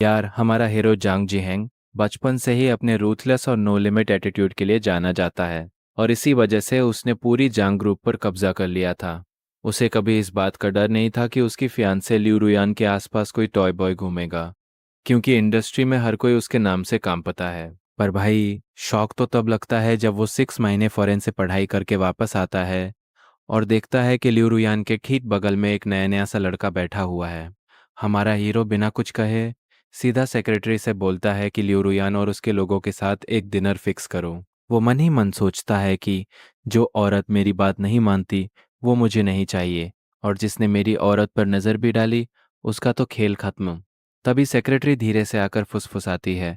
यार, हमारा हीरो जांग जिहेंग बचपन से ही अपने रूथलेस और नो लिमिट एटीट्यूड के लिए जाना जाता है और इसी वजह से उसने पूरी जांग ग्रुप पर कब्जा कर लिया था। उसे कभी इस बात का डर नहीं था कि उसकी फियांसे लिू रुयान के आसपास कोई टॉय बॉय घूमेगा, क्योंकि इंडस्ट्री में हर कोई उसके नाम से काम पता है। पर भाई, शौक तो तब लगता है जब वो 6 महीने फॉरेन से पढ़ाई करके वापस आता है और देखता है कि लिू रुयान के ठीक बगल में एक नया नया सा लड़का बैठा हुआ है। हमारा हीरो बिना कुछ कहे सीधा सेक्रेटरी से बोलता है कि लिू रुयान और उसके लोगों के साथ एक डिनर फिक्स करो। वो मन ही मन सोचता है कि जो औरत मेरी बात नहीं मानती वो मुझे नहीं चाहिए, और जिसने मेरी औरत पर नज़र भी डाली उसका तो खेल खत्म। तभी सेक्रेटरी धीरे से आकर फुसफुसाती है,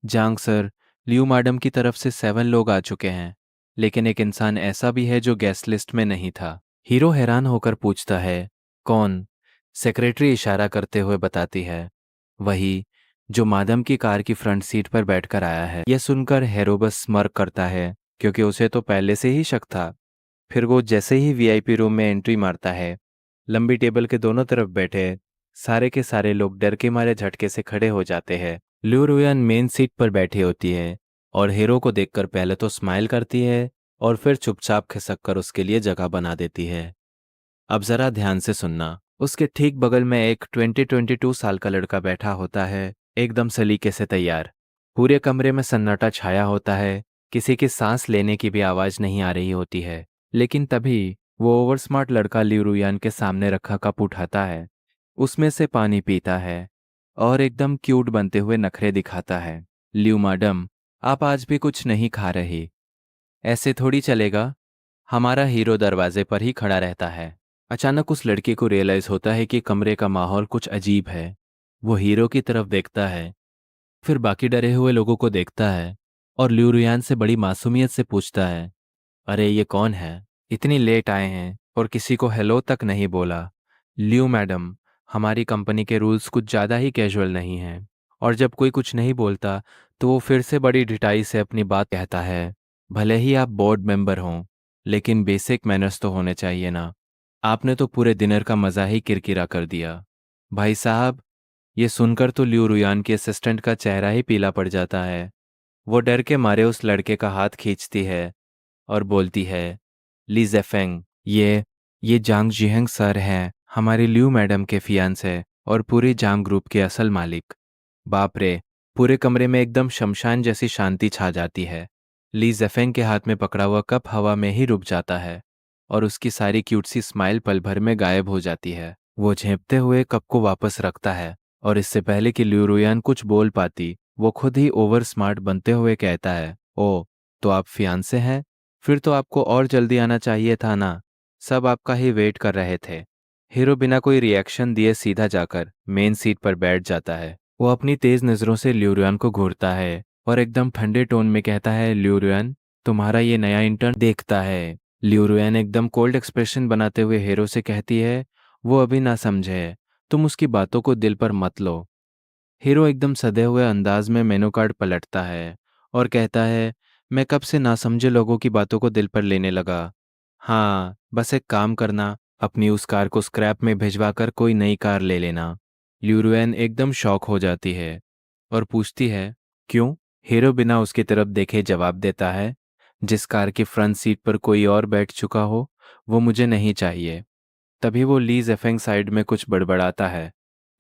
जांग सर, लियू मैडम की तरफ से 7 लोग आ चुके हैं, लेकिन एक इंसान ऐसा भी है जो गेस्ट लिस्ट में नहीं था। हीरो हैरान होकर पूछता है, कौन? सेक्रेटरी इशारा करते हुए बताती है, वही जो मादम की कार की फ्रंट सीट पर बैठकर आया है। यह सुनकर हीरो बस स्मर्क करता है, क्योंकि उसे तो पहले से ही शक था। फिर वो जैसे ही वीआईपी रूम में एंट्री मारता है, लंबी टेबल के दोनों तरफ बैठे सारे के सारे लोग डर के मारे झटके से खड़े हो जाते हैं। लू रुयान मेन सीट पर बैठी होती है और हीरो को देखकर पहले तो स्माइल करती है और फिर चुपचाप खिसक कर उसके लिए जगह बना देती है। अब जरा ध्यान से सुनना। उसके ठीक बगल में एक 22 साल का लड़का बैठा होता है, एकदम सलीके से तैयार। पूरे कमरे में सन्नाटा छाया होता है, किसी की सांस लेने की भी आवाज नहीं आ रही होती है। लेकिन तभी वो ओवर स्मार्ट लड़का लिू रुयान के सामने रखा कप उठाता है, उसमें से पानी पीता है और एकदम क्यूट बनते हुए नखरे दिखाता है। लिू मैडम, आप आज भी कुछ नहीं खा रही? ऐसे थोड़ी चलेगा। हमारा हीरो दरवाजे पर ही खड़ा रहता है। अचानक उस लड़के को रियलाइज होता है कि कमरे का माहौल कुछ अजीब है। वो हीरो की तरफ देखता है, फिर बाकी डरे हुए लोगों को देखता है और लिू रुयान से बड़ी मासूमियत से पूछता है, अरे ये कौन है? इतनी लेट आए हैं और किसी को हेलो तक नहीं बोला। लियो मैडम, हमारी कंपनी के रूल्स कुछ ज़्यादा ही कैजुअल नहीं हैं, और जब कोई कुछ नहीं बोलता तो वो फिर से बड़ी ढिठाई से अपनी बात कहता है। भले ही आप बोर्ड मेंबर हों, लेकिन बेसिक मैनर्स तो होने चाहिए ना। आपने तो पूरे डिनर का मज़ा ही किरकिरा कर दिया। भाई साहब, ये सुनकर तो लियो रुयान के असिस्टेंट का चेहरा ही पीला पड़ जाता है। वो डर के मारे उस लड़के का हाथ खींचती है और बोलती है, ली ज़ेफेंग, ये जांग जिहेंग सर हैं, हमारी लियू मैडम के फियांसे और पूरी जांग ग्रुप के असल मालिक। बाप रे! पूरे कमरे में एकदम शमशान जैसी शांति छा जाती है। ली ज़ेफेंग के हाथ में पकड़ा हुआ कप हवा में ही रुक जाता है और उसकी सारी क्यूट सी स्माइल पल भर में गायब हो जाती है। वो झेंपते हुए कप को वापस रखता है और इससे पहले कि लियू रुयान कुछ बोल पाती, वो खुद ही ओवर स्मार्ट बनते हुए कहता है, ओ, तो आप फियांसे हैं? फिर तो आपको और जल्दी आना चाहिए था ना। सब आपका ही वेट कर रहे थे। हीरो बिना कोई रिएक्शन दिए सीधा जाकर मेन सीट पर बैठ जाता है। वो अपनी तेज नज़रों से ल्यूरियन को घूरता है और एकदम ठंडे टोन में कहता है, ल्यूरियन, तुम्हारा ये नया इंटर्न देखता है। ल्यूरियन एकदम कोल्ड एक्सप्रेशन बनाते हुए हीरो से कहती है, वो अभी ना समझे, तुम उसकी बातों को दिल पर मत लो। हीरो एकदम सधे हुए अंदाज में मेनू कार्ड पलटता है और कहता है, मैं कब से नासमझे लोगों की बातों को दिल पर लेने लगा। हाँ, बस एक काम करना, अपनी उस कार को स्क्रैप में भिजवा कर कोई नई कार ले लेना। ल्यूरुएन एकदम शॉक हो जाती है और पूछती है, क्यों? हीरो बिना उसकी तरफ देखे जवाब देता है, जिस कार की फ्रंट सीट पर कोई और बैठ चुका हो वो मुझे नहीं चाहिए। तभी वो ली ज़ेफेंग साइड में कुछ बड़बड़ाता है,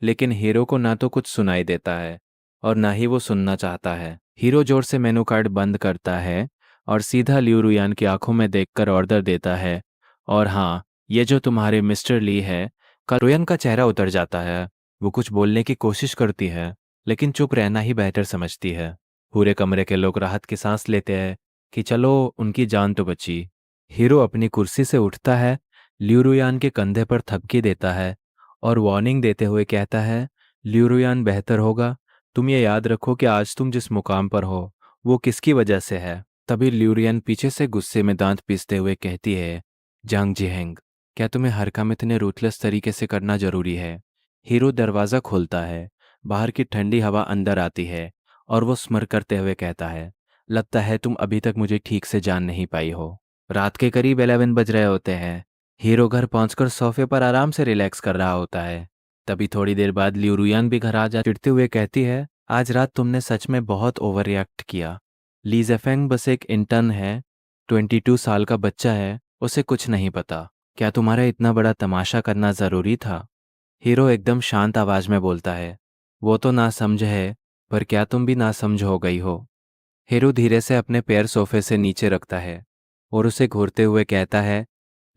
लेकिन हीरो को ना तो कुछ सुनाई देता है और ना ही वो सुनना चाहता है। हीरो जोर से मेनू कार्ड बंद करता है और सीधा लियू रुयान की आंखों में देखकर ऑर्डर देता है, और हाँ, ये जो तुम्हारे मिस्टर ली है। का रुयान का चेहरा उतर जाता है। वो कुछ बोलने की कोशिश करती है, लेकिन चुप रहना ही बेहतर समझती है। पूरे कमरे के लोग राहत की सांस लेते हैं कि चलो, उनकी जान तो बची। हीरो अपनी कुर्सी से उठता है, ल्यूरुयान के कंधे पर थपकी देता है और वार्निंग देते हुए कहता है, ल्यूरुयान, बेहतर होगा तुम ये याद रखो कि आज तुम जिस मुकाम पर हो वो किसकी वजह से है। तभी ल्यूरियन पीछे से गुस्से में दांत पीसते हुए कहती है, जांग जिहेंग, क्या तुम्हें हर काम इतने रूथलेस तरीके से करना जरूरी है? हीरो दरवाज़ा खोलता है, बाहर की ठंडी हवा अंदर आती है और वो स्मर करते हुए कहता है, लगता है तुम अभी तक मुझे ठीक से जान नहीं पाई हो। रात के करीब 11 बज रहे होते हैं। हीरो घर पहुंचकर सोफे पर आराम से रिलैक्स कर रहा होता है। तभी थोड़ी देर बाद लियू रुयान भी घर आ जा चिढ़ते हुए कहती है, आज रात तुमने सच में बहुत ओवर रिएक्ट किया। ली जेफेंग बस एक इंटर्न है, 22 साल का बच्चा है, उसे कुछ नहीं पता। क्या तुम्हारा इतना बड़ा तमाशा करना ज़रूरी था? हीरो एकदम शांत आवाज में बोलता है, वो तो ना समझ है, पर क्या तुम भी ना समझ हो गई हो? हीरो धीरे से अपने पैर सोफे से नीचे रखता है और उसे घूरते हुए कहता है,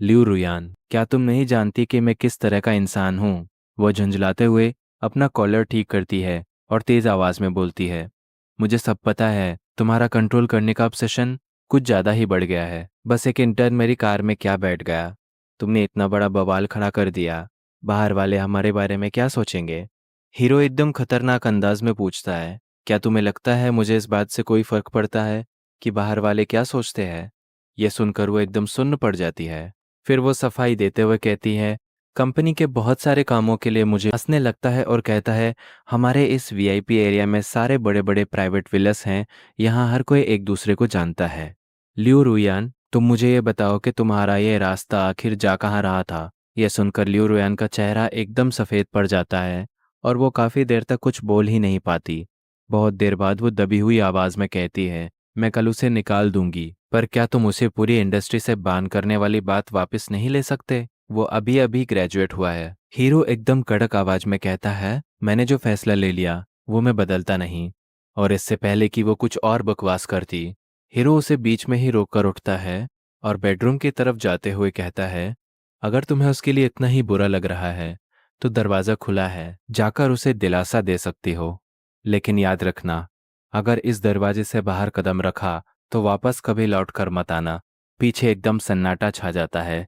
लियू रुयान, क्या तुम नहीं जानती कि मैं किस तरह का इंसान हूँ? वो झुंझलाते हुए अपना कॉलर ठीक करती है और तेज आवाज में बोलती है, मुझे सब पता है, तुम्हारा कंट्रोल करने का ऑब्सेशन कुछ ज़्यादा ही बढ़ गया है। बस एक इंटर्न मेरी कार में क्या बैठ गया, तुमने इतना बड़ा बवाल खड़ा कर दिया। बाहर वाले हमारे बारे में क्या सोचेंगे? हीरो एकदम खतरनाक अंदाज में पूछता है, क्या तुम्हें लगता है मुझे इस बात से कोई फर्क पड़ता है कि बाहर वाले क्या सोचते हैं? यह सुनकर वो एकदम सुन्न पड़ जाती है। फिर वो सफाई देते हुए कहती है, कंपनी के बहुत सारे कामों के लिए मुझे हंसने लगता है और कहता है, हमारे इस वीआईपी एरिया में सारे बड़े बड़े प्राइवेट विलस हैं, यहाँ हर कोई एक दूसरे को जानता है। लियू रुयान, तुम मुझे ये बताओ कि तुम्हारा ये रास्ता आखिर जा कहाँ रहा था? यह सुनकर लियू रुयान का चेहरा एकदम सफ़ेद पड़ जाता है और वो काफ़ी देर तक कुछ बोल ही नहीं पाती। बहुत देर बाद वो दबी हुई आवाज़ में कहती है, मैं कल उसे निकाल दूंगी, पर क्या तुम उसे पूरी इंडस्ट्री से बैन करने वाली बात वापस नहीं ले सकते? वो अभी अभी ग्रेजुएट हुआ है। हीरो एकदम कड़क आवाज में कहता है, मैंने जो फैसला ले लिया वो मैं बदलता नहीं। और इससे पहले कि वो कुछ और बकवास करती, हीरो उसे बीच में ही रोककर उठता है और बेडरूम की तरफ जाते हुए कहता है, अगर तुम्हें उसके लिए इतना ही बुरा लग रहा है तो दरवाज़ा खुला है, जाकर उसे दिलासा दे सकती हो। लेकिन याद रखना, अगर इस दरवाजे से बाहर कदम रखा तो वापस कभी लौट कर मत आना। पीछे एकदम सन्नाटा छा जाता है।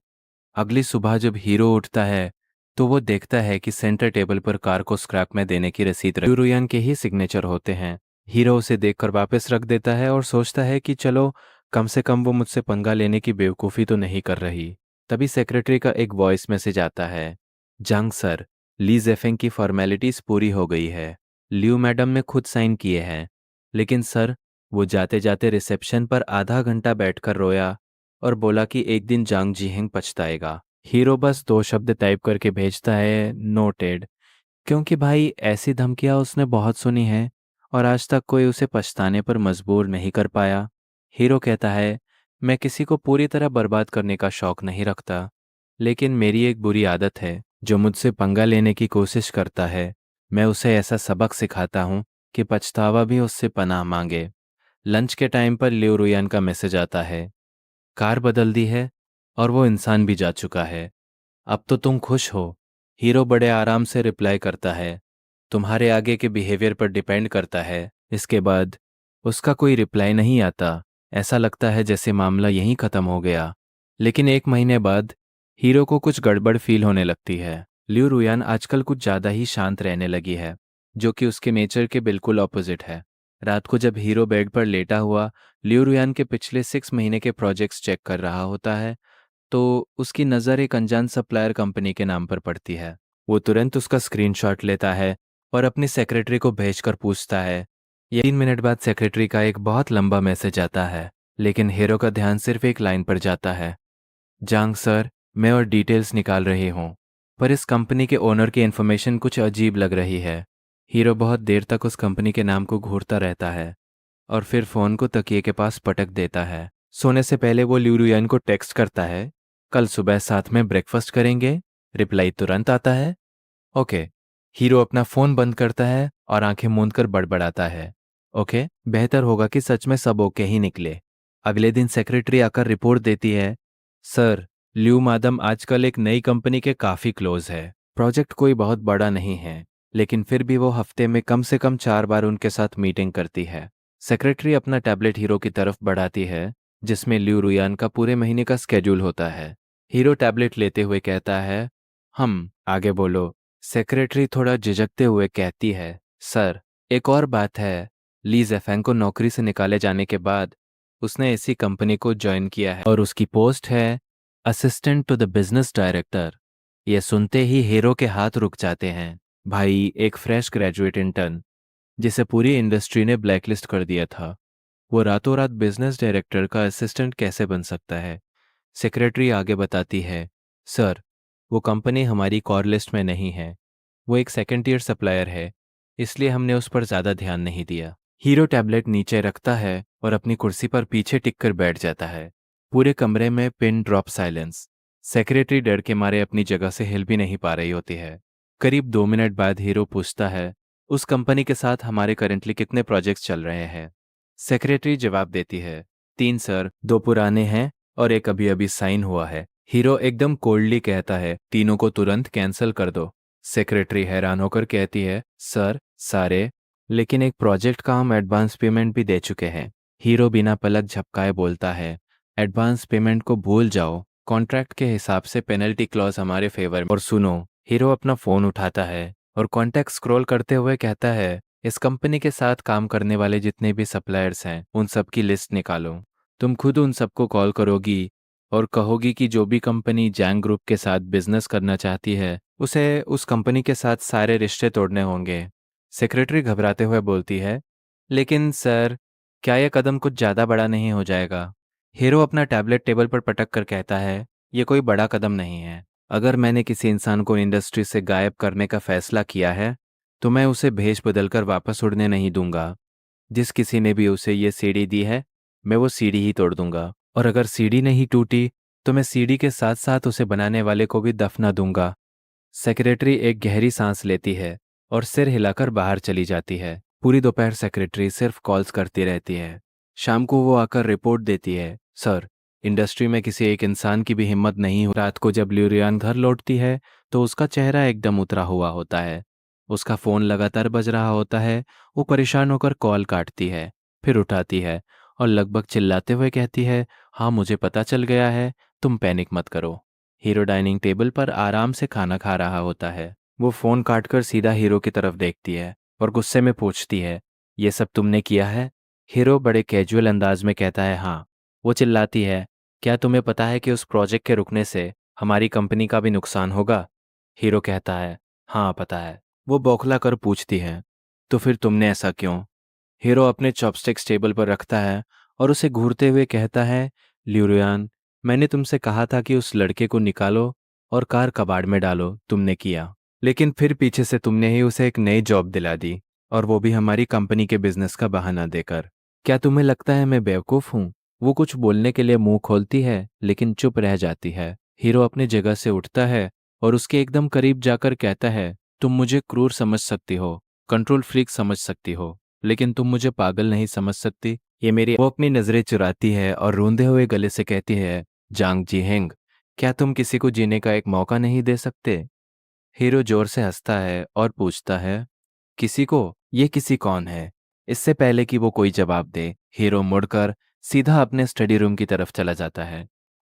अगली सुबह जब हीरो उठता है तो वो देखता है कि सेंटर टेबल पर कार को स्क्रैप में देने की रसीद रुयान के ही सिग्नेचर होते हैं। हीरो उसे देखकर वापस रख देता है और सोचता है कि चलो, कम से कम वो मुझसे पंगा लेने की बेवकूफ़ी तो नहीं कर रही। तभी सेक्रेटरी का एक वॉइस मैसेज आता है, जंग सर, ली जेफेंग की फॉर्मेलिटीज़ पूरी हो गई है। लियू मैडम ने खुद साइन किए हैं। लेकिन सर, वो जाते जाते रिसेप्शन पर आधा घंटा बैठकर रोया और बोला कि एक दिन जांग जीहेंग पछताएगा। हीरो बस 2 शब्द टाइप करके भेजता है, नोटेड। क्योंकि भाई ऐसी धमकियां उसने बहुत सुनी हैं और आज तक कोई उसे पछताने पर मजबूर नहीं कर पाया। हीरो कहता है, मैं किसी को पूरी तरह बर्बाद करने का शौक नहीं रखता, लेकिन मेरी एक बुरी आदत है, जो मुझसे पंगा लेने की कोशिश करता है मैं उसे ऐसा सबक सिखाता हूँ कि पछतावा भी उससे पनाह मांगे। लंच के टाइम पर लियो रुयान का मैसेज आता है, कार बदल दी है और वो इंसान भी जा चुका है। अब तो तुम खुश हो? हीरो बड़े आराम से रिप्लाई करता है, तुम्हारे आगे के बिहेवियर पर डिपेंड करता है। इसके बाद उसका कोई रिप्लाई नहीं आता। ऐसा लगता है जैसे मामला यहीं खत्म हो गया। लेकिन 1 महीने बाद हीरो को कुछ गड़बड़ फील होने लगती है। लियू रुयान आजकल कुछ ज़्यादा ही शांत रहने लगी है, जो कि उसके नेचर के बिल्कुल ऑपोजिट है। रात को जब हीरो बेड पर लेटा हुआ लियू रुयान के पिछले 6 महीने के प्रोजेक्ट्स चेक कर रहा होता है, तो उसकी नज़र एक अनजान सप्लायर कंपनी के नाम पर पड़ती है। वो तुरंत उसका स्क्रीनशॉट लेता है और अपनी सेक्रेटरी को भेजकर पूछता है। ये 3 मिनट बाद सेक्रेटरी का एक बहुत लंबा मैसेज आता है, लेकिन हीरो का ध्यान सिर्फ एक लाइन पर जाता है, जांग सर, मैं और डिटेल्स निकाल रही हूँ, पर इस कंपनी के ओनर की इन्फॉर्मेशन कुछ अजीब लग रही है। हीरो बहुत देर तक उस कंपनी के नाम को घूरता रहता है और फिर फ़ोन को तकिए के पास पटक देता है। सोने से पहले वो लियू रुयान को टेक्स्ट करता है, कल सुबह साथ में ब्रेकफास्ट करेंगे। रिप्लाई तुरंत आता है, ओके। हीरो अपना फ़ोन बंद करता है और आंखें मूंद कर बड़बड़ाता है, ओके, बेहतर होगा कि सच में सब ओके ही निकले। अगले दिन सेक्रेटरी आकर रिपोर्ट देती है, सर, लियू मादम आजकल एक नई कंपनी के काफ़ी क्लोज है। प्रोजेक्ट कोई बहुत बड़ा नहीं है, लेकिन फिर भी वो हफ्ते में कम से कम 4 बार उनके साथ मीटिंग करती है। सेक्रेटरी अपना टैबलेट हीरो की तरफ बढ़ाती है, जिसमें लियू रुयान का पूरे महीने का स्केड्यूल होता है। हीरो टैबलेट लेते हुए कहता है, हम आगे बोलो। सेक्रेटरी थोड़ा झिझकते हुए कहती है, सर, एक और बात है, ली जेफेंग को नौकरी से निकाले जाने के बाद उसने इसी कंपनी को ज्वाइन किया है और उसकी पोस्ट है assistant to the business director. यह सुनते ही हीरो के हाथ रुक जाते हैं। भाई, एक फ्रेश ग्रेजुएट इंटर्न जिसे पूरी इंडस्ट्री ने ब्लैकलिस्ट कर दिया था, वो रातों रात बिजनेस डायरेक्टर का असिस्टेंट कैसे बन सकता है? सेक्रेटरी आगे बताती है, सर, वो कंपनी हमारी कॉर लिस्ट में नहीं है, वो एक सेकेंड ईयर सप्लायर है, इसलिए हमने उस पर ज़्यादा ध्यान नहीं दिया। हीरो टैबलेट नीचे रखता है और अपनी कुर्सी पर पीछे टिक कर बैठ जाता है। पूरे कमरे में पिन ड्रॉप साइलेंस। सेक्रेटरी डर के मारे अपनी जगह से हिल भी नहीं पा रही होती है। करीब 2 मिनट बाद हीरो पूछता है, उस कंपनी के साथ हमारे करंटली कितने प्रोजेक्ट्स चल रहे हैं? सेक्रेटरी जवाब देती है, 3 सर, 2 पुराने हैं और एक अभी अभी साइन हुआ है। हीरो एकदम कोल्डली कहता है, तीनों को तुरंत कैंसिल कर दो। सेक्रेटरी हैरान होकर कहती है, सर, सारे? लेकिन एक प्रोजेक्ट का हम एडवांस पेमेंट भी दे चुके हैं। हीरो बिना पलक झपकाए बोलता है, एडवांस पेमेंट को भूल जाओ, कॉन्ट्रैक्ट के हिसाब से पेनल्टी क्लॉज हमारे फेवर में। और सुनो, हीरो अपना फोन उठाता है और कॉन्टैक्ट स्क्रॉल करते हुए कहता है, इस कंपनी के साथ काम करने वाले जितने भी सप्लायर्स हैं उन सब की लिस्ट निकालो। तुम खुद उन सबको कॉल करोगी और कहोगी कि जो भी कंपनी जैंग ग्रुप के साथ बिजनेस करना चाहती है उसे उस कंपनी के साथ सारे रिश्ते तोड़ने होंगे। सेक्रेटरी घबराते हुए बोलती है, लेकिन सर, क्या यह कदम कुछ ज़्यादा बड़ा नहीं हो जाएगा? हीरो अपना टैबलेट टेबल पर पटक कर कहता है, यह कोई बड़ा कदम नहीं है। अगर मैंने किसी इंसान को इंडस्ट्री से गायब करने का फैसला किया है तो मैं उसे भेष बदलकर वापस उड़ने नहीं दूंगा। जिस किसी ने भी उसे ये सीढ़ी दी है, मैं वो सीढ़ी ही तोड़ दूंगा। और अगर सीढ़ी नहीं टूटी तो मैं सीढ़ी के साथ साथ उसे बनाने वाले को भी दफना दूंगा। सेक्रेटरी एक गहरी सांस लेती है और सिर हिलाकर बाहर चली जाती है। पूरी दोपहर सेक्रेटरी सिर्फ कॉल्स करती रहती है। शाम को वो आकर रिपोर्ट देती है, सर, इंडस्ट्री में किसी एक इंसान की भी हिम्मत नहीं हो। रात को जब ल्यूरियान घर लौटती है तो उसका चेहरा एकदम उतरा हुआ होता है। उसका फ़ोन लगातार बज रहा होता है। वो परेशान होकर कॉल काटती है, फिर उठाती है और लगभग चिल्लाते हुए कहती है, हाँ, मुझे पता चल गया है, तुम पैनिक मत करो। हीरो डाइनिंग टेबल पर आराम से खाना खा रहा होता है। वो फ़ोन काटकर सीधा हीरो की तरफ देखती है और गुस्से में पूछती है, ये सब तुमने किया है? हीरो बड़े कैजुअल अंदाज में कहता है, हाँ। वो चिल्लाती है, क्या तुम्हें पता है कि उस प्रोजेक्ट के रुकने से हमारी कंपनी का भी नुकसान होगा? हीरो कहता है, हाँ, पता है। वो बौखला कर पूछती है, तो फिर तुमने ऐसा क्यों? हीरो अपने चॉपस्टिक्स टेबल पर रखता है और उसे घूरते हुए कहता है, ल्यूरियान, मैंने तुमसे कहा था कि उस लड़के को निकालो और कार कबाड़ में डालो, तुमने किया। लेकिन फिर पीछे से तुमने ही उसे एक नई जॉब दिला दी, और वो भी हमारी कंपनी के बिजनेस का बहाना देकर। क्या तुम्हें लगता है मैं बेवकूफ़ हूँ? वो कुछ बोलने के लिए मुंह खोलती है लेकिन चुप रह जाती है। हीरो अपनी जगह से उठता है और उसके एकदम करीब जाकर कहता है, तुम मुझे क्रूर समझ सकती हो, कंट्रोल फ्रीक समझ सकती हो, लेकिन तुम मुझे पागल नहीं समझ सकती। ये मेरी। वो अपनी नजरें चुराती है और रोंदे हुए गले से कहती है, जांग जीहेंग, क्या तुम किसी को जीने का एक मौका नहीं दे सकते? हीरो जोर से हंसता है और पूछता है, किसी को? ये किसी कौन है? इससे पहले कि वो कोई जवाब दे, हीरो मुड़कर सीधा अपने स्टडी रूम की तरफ चला जाता है।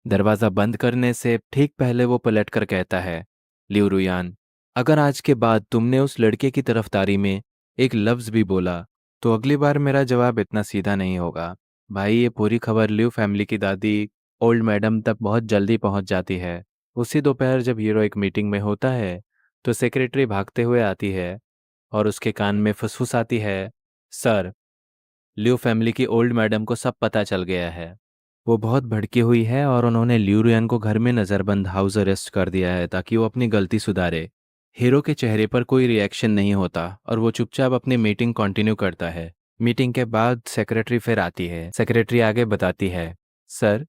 दरवाजा बंद करने से ठीक पहले वो पलटकर कहता है, लिऊ रुयान, अगर आज के बाद तुमने उस लड़के की तरफदारी में एक लफ्ज भी बोला तो अगली बार मेरा जवाब इतना सीधा नहीं होगा। भाई, ये पूरी खबर लिऊ फैमिली की दादी ओल्ड मैडम तक बहुत जल्दी पहुंच जाती है। उसी दोपहर जब हीरो एक मीटिंग में होता है तो सेक्रेटरी भागते हुए आती है और उसके कान में फुसफुसाती है, सर, लियो फैमिली की ओल्ड मैडम को सब पता चल गया है। वो बहुत भड़की हुई है और उन्होंने लियू रुयान को घर में नज़रबंद हाउस अरेस्ट कर दिया है ताकि वो अपनी गलती सुधारे। हीरो के चेहरे पर कोई रिएक्शन नहीं होता और वो चुपचाप अपनी मीटिंग कंटिन्यू करता है। मीटिंग के बाद सेक्रेटरी फिर आती है। सेक्रेटरी आगे बताती है, सर,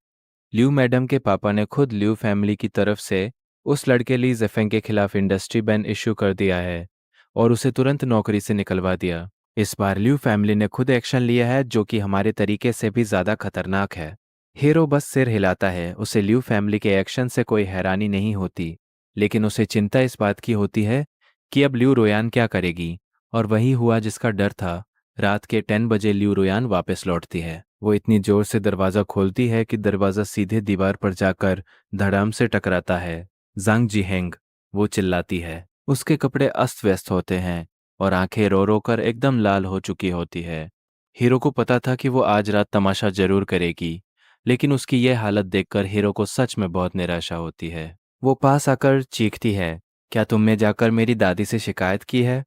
लियू मैडम के पापा ने खुद लियू फैमिली की तरफ से उस लड़के ली जेफेंग के खिलाफ इंडस्ट्री बैन इश्यू कर दिया है और उसे तुरंत नौकरी से निकलवा दिया। इस बार लियू फैमिली ने खुद एक्शन लिया है जो कि हमारे तरीके से भी ज़्यादा खतरनाक है। हीरो बस सिर हिलाता है। उसे लियू फैमिली के एक्शन से कोई हैरानी नहीं होती, लेकिन उसे चिंता इस बात की होती है कि अब लियू रोयान क्या करेगी। और वही हुआ जिसका डर था। रात के 10 बजे लियू रोयान वापस लौटती है। वो इतनी जोर से दरवाज़ा खोलती है कि दरवाज़ा सीधे दीवार पर जाकर धड़ाम से टकराता है। जांग जीहेंग, वो चिल्लाती है। उसके कपड़े अस्त व्यस्त होते हैं और आंखें रो रो कर एकदम लाल हो चुकी होती है। हीरो को पता था कि वो आज रात तमाशा जरूर करेगी, लेकिन उसकी यह हालत देखकर हीरो को सच में बहुत निराशा होती है। वो पास आकर चीखती है, क्या तुमने जाकर मेरी दादी से शिकायत की है?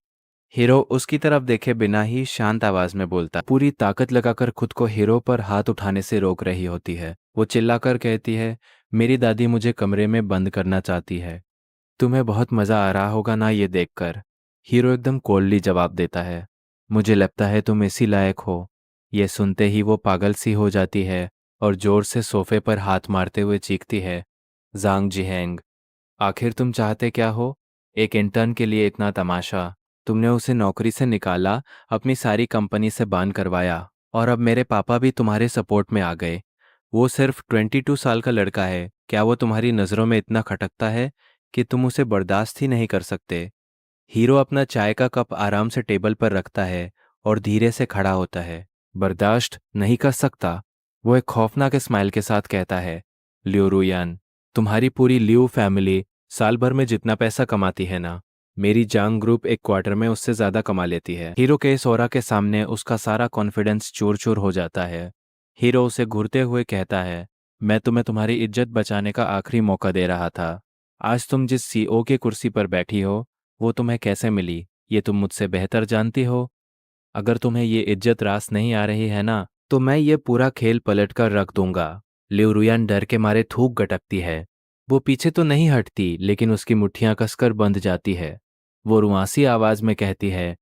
हीरो उसकी तरफ देखे बिना ही शांत आवाज में बोलता, पूरी ताकत लगाकर खुद को हीरो पर हाथ उठाने से रोक रही होती है। वो चिल्लाकर कहती है, मेरी दादी मुझे कमरे में बंद करना चाहती है। तुम्हें बहुत मजा आ रहा होगा ना ये देखकर। हीरो एकदम कोल्डली जवाब देता है, मुझे लगता है तुम इसी लायक हो। ये सुनते ही वो पागल सी हो जाती है और जोर से सोफे पर हाथ मारते हुए चीखती है, जांग जिहेंग, आखिर तुम चाहते क्या हो? एक इंटर्न के लिए इतना तमाशा। तुमने उसे नौकरी से निकाला, अपनी सारी कंपनी से बान करवाया, और अब मेरे पापा भी तुम्हारे सपोर्ट में आ गए। वो सिर्फ 22 साल का लड़का है, क्या वो तुम्हारी नज़रों में इतना खटकता है कि तुम उसे बर्दाश्त ही नहीं कर सकते? हीरो अपना चाय का कप आराम से टेबल पर रखता है और धीरे से खड़ा होता है। बर्दाश्त नहीं कर सकता? वो एक खौफनाक स्माइल के साथ कहता है, लियो रुयान, तुम्हारी पूरी लियो फैमिली साल भर में जितना पैसा कमाती है ना, मेरी जांग ग्रुप एक क्वार्टर में उससे ज्यादा कमा लेती है। हीरो के इस ऑरा के सामने उसका सारा कॉन्फिडेंस चूर चूर हो जाता है। हीरो उसे घूरते हुए कहता है, मैं तुम्हें तुम्हारी इज्जत बचाने का आखिरी मौका दे रहा था। आज तुम जिस सीईओ की कुर्सी पर बैठी हो, वो तुम्हें कैसे मिली, ये तुम मुझसे बेहतर जानती हो। अगर तुम्हें ये इज्जत रास नहीं आ रही है ना, तो मैं ये पूरा खेल पलट कर रख दूंगा। लिu रुयान डर के मारे थूक गटकती है। वो पीछे तो नहीं हटती, लेकिन उसकी मुट्ठियां कसकर बंध जाती है। वो रुआंसी आवाज में कहती है,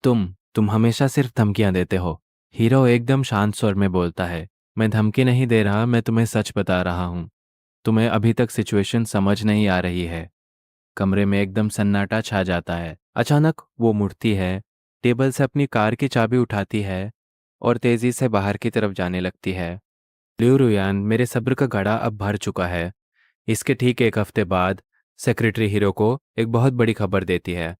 तुम हमेशा सिर्फ धमकियां देते हो। हीरो एकदम शांत स्वर में बोलता है, मैं धमकी नहीं दे रहा, मैं तुम्हें सच बता रहा हूं। तुम्हें अभी तक सिचुएशन समझ नहीं आ रही है। कमरे में एकदम सन्नाटा छा जाता है। अचानक वो मुड़ती है, टेबल से अपनी कार की चाबी उठाती है और तेजी से बाहर की तरफ जाने लगती है। लिu रुयान, मेरे सब्र का घड़ा अब भर चुका है। इसके ठीक एक हफ्ते बाद सेक्रेटरी हीरो को एक बहुत बड़ी खबर देती है।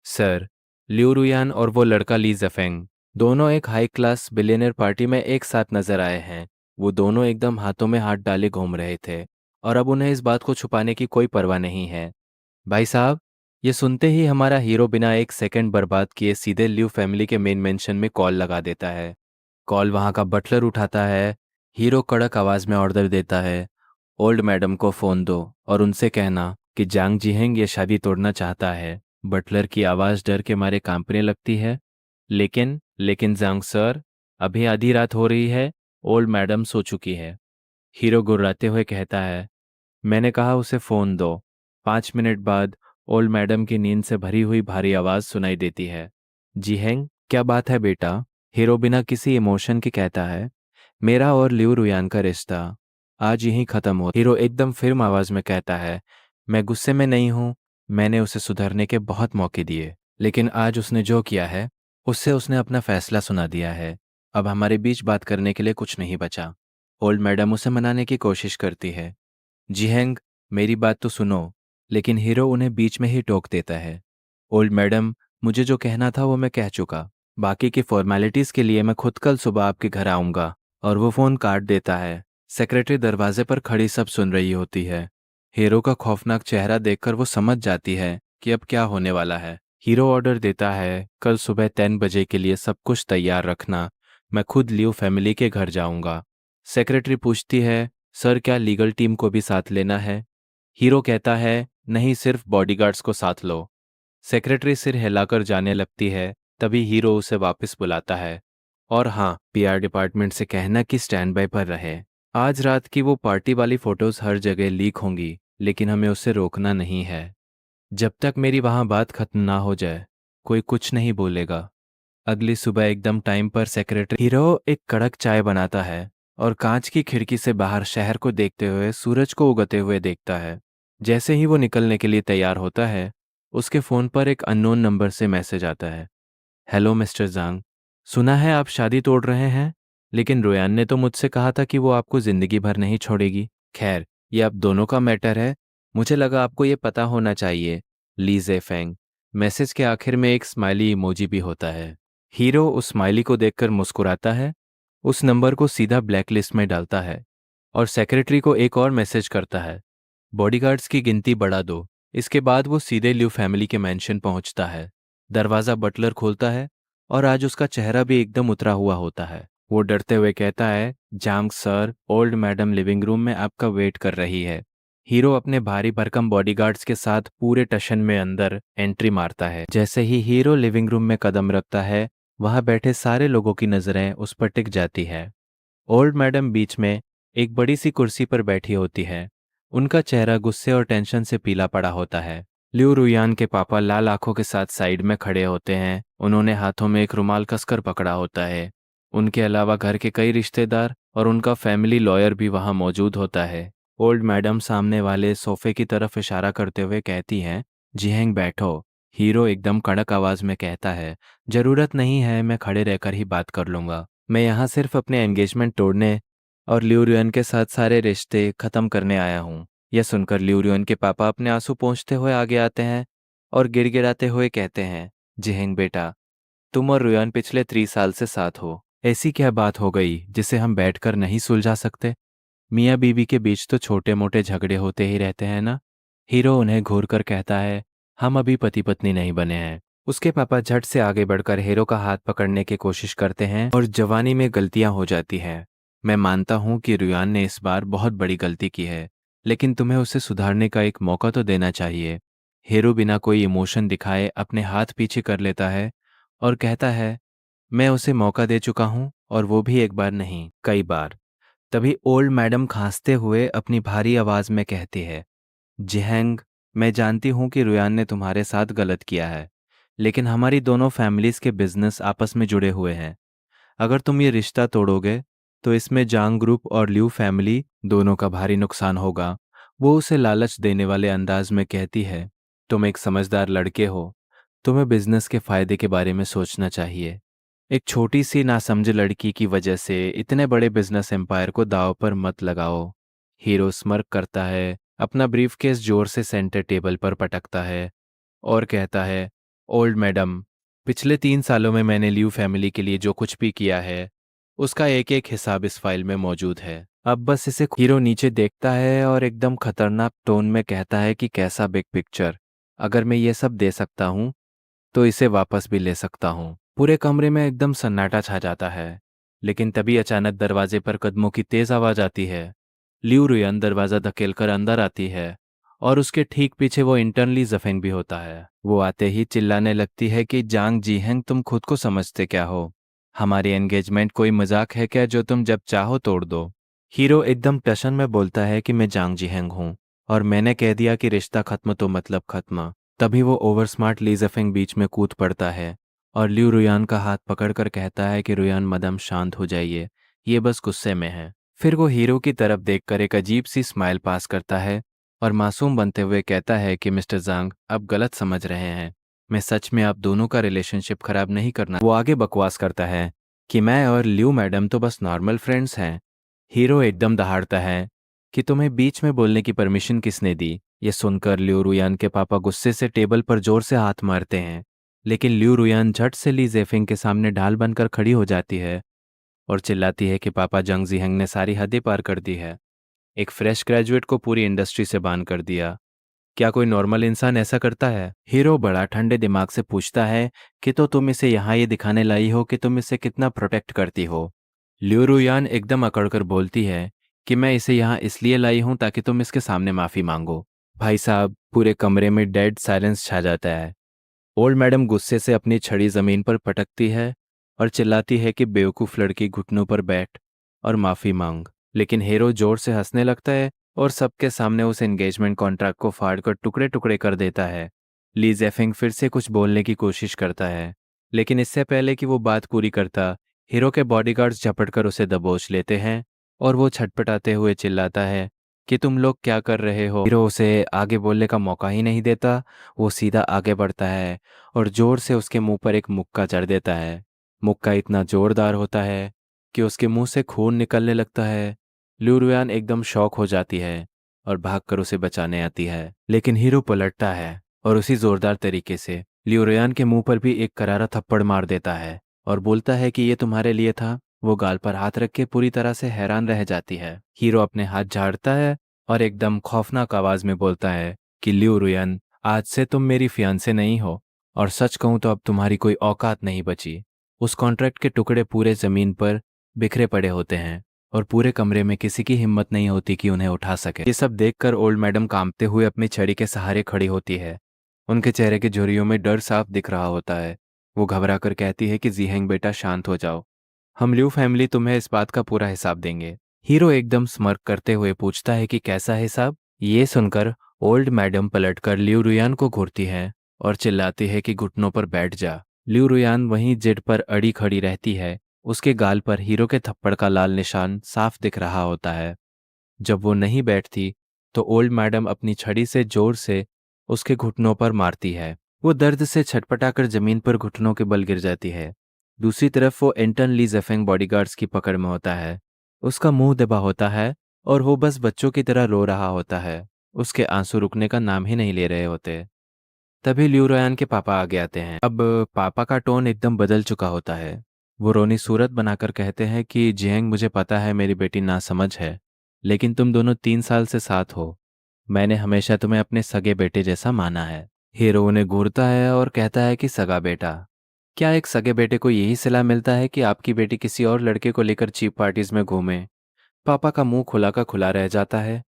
सर, लिu रुयान और वो लड़का ली जफेंग दोनों एक हाई क्लास बिलियनर पार्टी में एक साथ नजर आए हैं। वो दोनों एकदम हाथों में हाथ डाले घूम रहे थे और अब उन्हें इस बात को छुपाने की कोई परवाह नहीं है। भाई साहब, ये सुनते ही हमारा हीरो बिना एक सेकंड बर्बाद किए सीधे लिव फैमिली के मेन मेंशन में कॉल लगा देता है। कॉल वहां का बटलर उठाता है। हीरो कड़क आवाज में ऑर्डर देता है, ओल्ड मैडम को फोन दो और उनसे कहना कि जांग जिहेंग ये शादी तोड़ना चाहता है। बटलर की आवाज डर के मारे कांपने लगती है। लेकिन लेकिन जांग सर, अभी आधी रात हो रही है, ओल्ड मैडम सो चुकी है। हीरो गुर्राते हुए कहता है, मैंने कहा उसे फोन दो। 5 मिनट बाद ओल्ड मैडम की नींद से भरी हुई भारी आवाज सुनाई देती है। जीहेंग, क्या बात है बेटा? हीरो बिना किसी इमोशन के कहता है, मेरा और लिu रुयान का रिश्ता आज यहीं खत्म हो। हीरो एकदम फिल्म आवाज में कहता है, मैं गुस्से में नहीं हूं, मैंने उसे सुधरने के बहुत मौके दिए, लेकिन आज उसने जो किया है उससे उसने अपना फैसला सुना दिया है। अब हमारे बीच बात करने के लिए कुछ नहीं बचा। ओल्ड मैडम उसे मनाने की कोशिश करती है। जिहेंग, मेरी बात तो सुनो। लेकिन हीरो उन्हें बीच में ही टोक देता है। ओल्ड मैडम, मुझे जो कहना था वो मैं कह चुका। बाकी की फॉर्मेलिटीज के लिए मैं खुद कल सुबह आपके घर आऊंगा। और वो फोन काट देता है। सेक्रेटरी दरवाजे पर खड़ी सब सुन रही होती है। हीरो का खौफनाक चेहरा देखकर वो समझ जाती है कि अब क्या होने वाला है। हीरो ऑर्डर देता है, कल सुबह 10 बजे के लिए सब कुछ तैयार रखना, मैं खुद लियो फैमिली के घर जाऊंगा। सेक्रेटरी पूछती है, सर क्या लीगल टीम को भी साथ लेना है? हीरो कहता है, नहीं, सिर्फ बॉडीगार्ड्स को साथ लो। सेक्रेटरी सिर हिलाकर जाने लगती है। तभी हीरो उसे वापस बुलाता है, और हाँ, पीआर डिपार्टमेंट से कहना कि स्टैंड बाय पर रहे। आज रात की वो पार्टी वाली फोटोज हर जगह लीक होंगी, लेकिन हमें उससे रोकना नहीं है। जब तक मेरी वहां बात खत्म ना हो जाए, कोई कुछ नहीं बोलेगा। अगली सुबह एकदम टाइम पर सेक्रेटरी हीरो एक कड़क चाय बनाता है और कांच की खिड़की से बाहर शहर को देखते हुए सूरज को उगते हुए देखता है। जैसे ही वो निकलने के लिए तैयार होता है, उसके फोन पर एक अननोन नंबर से मैसेज आता है। हेलो मिस्टर जांग, सुना है आप शादी तोड़ रहे हैं, लेकिन रोयान ने तो मुझसे कहा था कि वो आपको जिंदगी भर नहीं छोड़ेगी। खैर, ये आप दोनों का मैटर है, मुझे लगा आपको ये पता होना चाहिए। ली ज़ेफेंग। मैसेज के आखिर में एक स्माइली इमोजी भी होता है। हीरो उस स्माइली को देखकर मुस्कुराता है, उस नंबर को सीधा ब्लैकलिस्ट में डालता है और सेक्रेटरी को एक और मैसेज करता है, बॉडीगार्ड्स की गिनती बढ़ा दो। इसके बाद वो सीधे लिव फैमिली के मेंशन पहुंचता है। दरवाज़ा बटलर खोलता है और आज उसका चेहरा भी एकदम उतरा हुआ होता है। वो डरते हुए कहता है, Jang sir, old madam living room में आपका वेट कर रही है। हीरो अपने भारी भरकम बॉडीगार्ड्स के साथ पूरे टशन में अंदर एंट्री मारता है। जैसे ही हीरो लिविंग रूम में कदम रखता है, वहां बैठे सारे लोगों की नजरें उस पर टिक जाती है। ओल्ड मैडम बीच में एक बड़ी सी कुर्सी पर बैठी होती है। उनका चेहरा गुस्से और टेंशन से पीला पड़ा होता है। लिू रुयान के पापा लाल आंखों के साथ साइड में खड़े होते हैं। उन्होंने हाथों में एक रुमाल कसकर पकड़ा होता है। उनके अलावा घर के कई रिश्तेदार और उनका फैमिली लॉयर भी वहां मौजूद होता है। ओल्ड मैडम सामने वाले सोफे की तरफ इशारा करते हुए कहती हैं, जिहेंग बैठो। हीरो एकदम कड़क आवाज में कहता है, जरूरत नहीं है, मैं खड़े रहकर ही बात कर लूंगा। मैं यहाँ सिर्फ अपने एंगेजमेंट तोड़ने और लिू रुयन के साथ सारे रिश्ते खत्म करने आया हूँ। यह सुनकर लिू रुयन के पापा अपने आंसू पोंछते हुए आगे आते हैं और गिड़गिड़ाते हुए कहते हैं, जिहेंग बेटा, तुम और रुयान पिछले 3 साल से साथ हो। ऐसी क्या बात हो गई जिसे हम बैठकर नहीं सुलझा सकते? मियाँ बीवी के बीच तो छोटे मोटे झगड़े होते ही रहते हैं ना। हीरो उन्हें घूर कर कहता है, हम अभी पति पत्नी नहीं बने हैं। उसके पापा झट से आगे बढ़कर हीरो का हाथ पकड़ने की कोशिश करते हैं और जवानी में गलतियां हो जाती हैं। मैं मानता हूं कि रुयान ने इस बार बहुत बड़ी गलती की है, लेकिन तुम्हें उसे सुधारने का एक मौका तो देना चाहिए। हीरो बिना कोई इमोशन दिखाए अपने हाथ पीछे कर लेता है और कहता है, मैं उसे मौका दे चुका हूं, और वो भी एक बार नहीं, कई बार। तभी ओल्ड मैडम खांसते हुए अपनी भारी आवाज में कहती है, जिहेंग, मैं जानती हूं कि रुयान ने तुम्हारे साथ गलत किया है, लेकिन हमारी दोनों फैमिलीज के बिजनेस आपस में जुड़े हुए हैं। अगर तुम ये रिश्ता तोड़ोगे तो इसमें जांग ग्रुप और लिू फैमिली दोनों का भारी नुकसान होगा। वो उसे लालच देने वाले अंदाज में कहती है, तुम एक समझदार लड़के हो, तुम्हें बिजनेस के फायदे के बारे में सोचना चाहिए। एक छोटी सी नासमझ लड़की की वजह से इतने बड़े बिजनेस एम्पायर को दांव पर मत लगाओ। हीरो स्मर्क करता है, अपना ब्रीफकेस जोर से सेंटर टेबल पर पटकता है और कहता है, ओल्ड मैडम, पिछले 3 सालों में मैंने लियू फैमिली के लिए जो कुछ भी किया है उसका एक एक हिसाब इस फाइल में मौजूद है। अब बस इसे। हीरो नीचे देखता है और एकदम खतरनाक टोन में कहता है कि कैसा बिग पिक्चर। अगर मैं ये सब दे सकता हूँ तो इसे वापस भी ले सकता हूँ। पूरे कमरे में एकदम सन्नाटा छा जाता है, लेकिन तभी अचानक दरवाजे पर कदमों की तेज आवाज आती है। लिू रुयन दरवाजा धकेलकर अंदर आती है और उसके ठीक पीछे वो इंटरनली जफेंग भी होता है। वो आते ही चिल्लाने लगती है कि जांग जीहेंग, तुम खुद को समझते क्या हो? हमारी एंगेजमेंट कोई मजाक है क्या जो तुम जब चाहो तोड़ दो? हीरो एकदम टशन में बोलता है कि मैं जांग जीहेंग हूँ और मैंने कह दिया कि रिश्ता खत्म तो मतलब खत्म। तभी वो ओवर स्मार्ट ली जफेंग बीच में कूद पड़ता है और लिू रुयान का हाथ पकड़कर कहता है कि रुयान मदम, शांत हो जाइए, ये बस गुस्से में है। फिर वो हीरो की तरफ देखकर एक अजीब सी स्माइल पास करता है और मासूम बनते हुए कहता है कि मिस्टर जांग, आप गलत समझ रहे हैं। मैं सच में आप दोनों का रिलेशनशिप खराब नहीं करना। वो आगे बकवास करता है कि मैं और लियू मैडम तो बस नॉर्मल फ्रेंड्स हैं। हीरो एकदम दहाड़ता है कि तुम्हें बीच में बोलने की परमिशन किसने दी? ये सुनकर लियू रुयान के पापा गुस्से से टेबल पर जोर से हाथ मारते हैं, लेकिन लियू रुयान झट से ली जेफिंग के सामने ढाल बनकर खड़ी हो जाती है और चिल्लाती है कि पापा, जंग जीहंग ने सारी हदें पार कर दी है। एक फ्रेश ग्रेजुएट को पूरी इंडस्ट्री से बान कर दिया। क्या कोई नॉर्मल इंसान ऐसा करता है? हीरो बड़ा ठंडे दिमाग से पूछता है कि तो तुम इसे यहाँ ये दिखाने लाई हो कि तुम इसे कितना प्रोटेक्ट करती हो? लियू रुयान एकदम अकड़कर बोलती है कि मैं इसे यहाँ इसलिए लाई हूँ ताकि तुम इसके सामने माफी मांगो। भाई साहब, पूरे कमरे में डेड साइलेंस छा जाता है। ओल्ड मैडम गुस्से से अपनी छड़ी जमीन पर पटकती है और चिल्लाती है कि बेवकूफ लड़की, घुटनों पर बैठ और माफी मांग। लेकिन हीरो जोर से हंसने लगता है और सबके सामने उस एंगेजमेंट कॉन्ट्रैक्ट को फाड़कर टुकड़े टुकड़े कर देता है। ली जेफिंग फिर से कुछ बोलने की कोशिश करता है, लेकिन इससे पहले कि वो बात पूरी करता, हीरो के बॉडीगार्ड्स झपटकर उसे दबोच लेते हैं और वो छटपटाते हुए चिल्लाता है कि तुम लोग क्या कर रहे हो? हीरो उसे आगे बोलने का मौका ही नहीं देता। वो सीधा आगे बढ़ता है और जोर से उसके मुंह पर एक मुक्का जड़ देता है। मुक्का इतना जोरदार होता है कि उसके मुंह से खून निकलने लगता है। लिू रुयान एकदम शॉक हो जाती है और भागकर उसे बचाने आती है, लेकिन हीरो पलटता है और उसी जोरदार तरीके से लिू रुयान के मुंह पर भी एक करारा थप्पड़ मार देता है और बोलता है कि ये तुम्हारे लिए था। वो गाल पर हाथ रख के पूरी तरह से हैरान रह जाती है। हीरो अपने हाथ झाड़ता है और एकदम खौफनाक आवाज में बोलता है कि लिू रुयान, आज से तुम मेरी फियांसे नहीं हो, और सच कहूं तो अब तुम्हारी कोई औकात नहीं बची। उस कॉन्ट्रैक्ट के टुकड़े पूरे जमीन पर बिखरे पड़े होते हैं और पूरे कमरे में किसी की हिम्मत नहीं होती कि उन्हें उठा सके। ये सब देखकर ओल्ड मैडम कांपते हुए अपनी छड़ी के सहारे खड़ी होती है। उनके चेहरे की झुर्रियों में डर साफ दिख रहा होता है। वो घबरा कर कहती है कि जीहेंग बेटा, शांत हो जाओ, हम लियू फैमिली तुम्हें इस बात का पूरा हिसाब देंगे। हीरो एकदम स्मर्क करते हुए पूछता है कि कैसा हिसाब? ये सुनकर ओल्ड मैडम पलटकर लिऊ रुयान को घूरती है और चिल्लाती है कि घुटनों पर बैठ जा। लिऊ रुयान वहीं जिद पर अड़ी खड़ी रहती है। उसके गाल पर हीरो के थप्पड़ का लाल निशान साफ दिख रहा होता है। जब वो नहीं बैठती तो ओल्ड मैडम अपनी छड़ी से जोर से उसके घुटनों पर मारती है। वो दर्द से छटपटाकर जमीन पर घुटनों के बल गिर जाती है। दूसरी तरफ वो एंटन ली ज़ेफेंग बॉडीगार्ड्स की पकड़ में होता है। उसका मुंह दबा होता है और वो बस बच्चों की तरह रो रहा होता है। उसके आंसू रुकने का नाम ही नहीं ले रहे होते। तभी लिऊ रोयान के पापा आगे आते हैं। अब पापा का टोन एकदम बदल चुका होता है। वो रोनी सूरत बनाकर कहते हैं कि जिहेंग, मुझे पता है मेरी बेटी नासमझ है, लेकिन तुम दोनों 3 साल से साथ हो। मैंने हमेशा तुम्हें अपने सगे बेटे जैसा माना है। हीरो उन्हें घूरता है और कहता है कि सगा बेटा, क्या एक सगे बेटे को यही सलाह मिलता है कि आपकी बेटी किसी और लड़के को लेकर चीप पार्टीज में घूमे? पापा का मुंह खुला का खुला रह जाता है।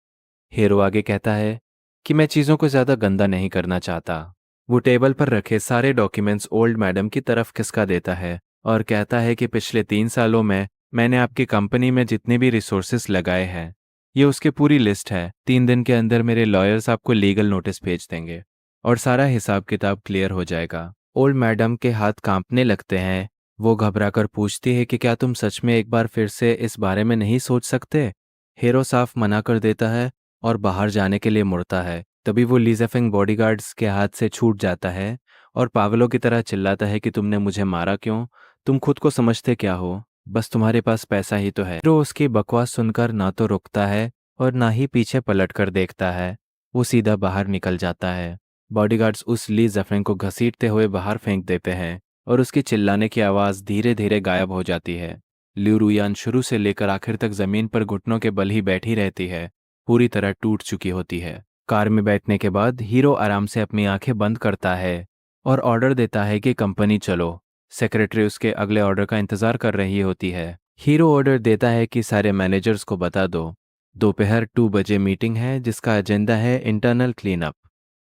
हीरो आगे कहता है कि मैं चीज़ों को ज़्यादा गंदा नहीं करना चाहता। वो टेबल पर रखे सारे डॉक्यूमेंट्स ओल्ड मैडम की तरफ खिसका देता है और कहता है कि पिछले 3 सालों में मैंने आपकी कंपनी में जितने भी रिसोर्सेस लगाए हैं, ये उसकी पूरी लिस्ट है। 3 दिन के अंदर मेरे लॉयर्स आपको लीगल नोटिस भेज देंगे और सारा हिसाब किताब क्लियर हो जाएगा। ओल्ड मैडम के हाथ कांपने लगते हैं। वो घबराकर पूछती है कि क्या तुम सच में एक बार फिर से इस बारे में नहीं सोच सकते? हीरो साफ मना कर देता है और बाहर जाने के लिए मुड़ता है। तभी वो लीजेफिंग बॉडीगार्ड्स के हाथ से छूट जाता है और पागलों की तरह चिल्लाता है कि तुमने मुझे मारा क्यों? तुम खुद को समझते क्या हो? बस तुम्हारे पास पैसा ही तो है। हीरो उसकी बकवास सुनकर ना तो रुकता है और ना ही पीछे पलट कर देखता है। वो सीधा बाहर निकल जाता है। बॉडीगार्ड्स उस ली जफिंग को घसीटते हुए बाहर फेंक देते हैं और उसकी चिल्लाने की आवाज़ धीरे धीरे गायब हो जाती है। लिऊ रुयान शुरू से लेकर आखिर तक जमीन पर घुटनों के बल ही बैठी रहती है, पूरी तरह टूट चुकी होती है। कार में बैठने के बाद हीरो आराम से अपनी आंखें बंद करता है और ऑर्डर देता है कि कंपनी चलो। सेक्रेटरी उसके अगले ऑर्डर का इंतजार कर रही होती है। हीरो ऑर्डर देता है कि सारे मैनेजर्स को बता दो, दोपहर 2 बजे मीटिंग है जिसका एजेंडा है इंटरनल क्लीनअप।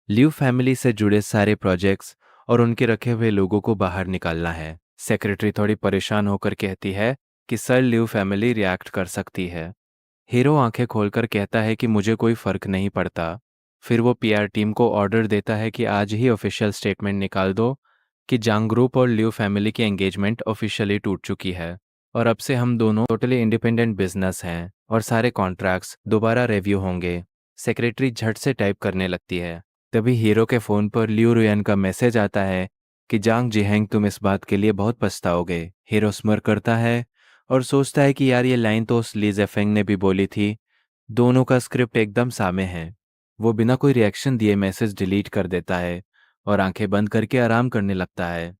लिव फैमिली से जुड़े सारे प्रोजेक्ट्स और उनके रखे हुए लोगों को बाहर निकालना है। सेक्रेटरी थोड़ी परेशान होकर कहती है कि सर, लिव फैमिली रिएक्ट कर सकती है। हीरो आंखें खोलकर कहता है कि मुझे कोई फर्क नहीं पड़ता। फिर वो पीआर टीम को ऑर्डर देता है कि आज ही ऑफिशियल स्टेटमेंट निकाल दो कि जांग ग्रुप और लिव फैमिली की एंगेजमेंट ऑफिशियली टूट चुकी है और अब से हम दोनों टोटली इंडिपेंडेंट बिजनेस हैं और सारे कॉन्ट्रैक्ट्स दोबारा रिव्यू होंगे। सेक्रेटरी झट से टाइप करने लगती है। तभी हीरो के फ़ोन पर लिऊ रुयन का मैसेज आता है कि जांग जिहेंग, तुम इस बात के लिए बहुत पछताओगे। हीरो स्मर करता है और सोचता है कि यार, ये लाइन तो उस ली जेफेंग ने भी बोली थी। दोनों का स्क्रिप्ट एकदम सामे है। वो बिना कोई रिएक्शन दिए मैसेज डिलीट कर देता है और आंखें बंद करके आराम करने लगता है।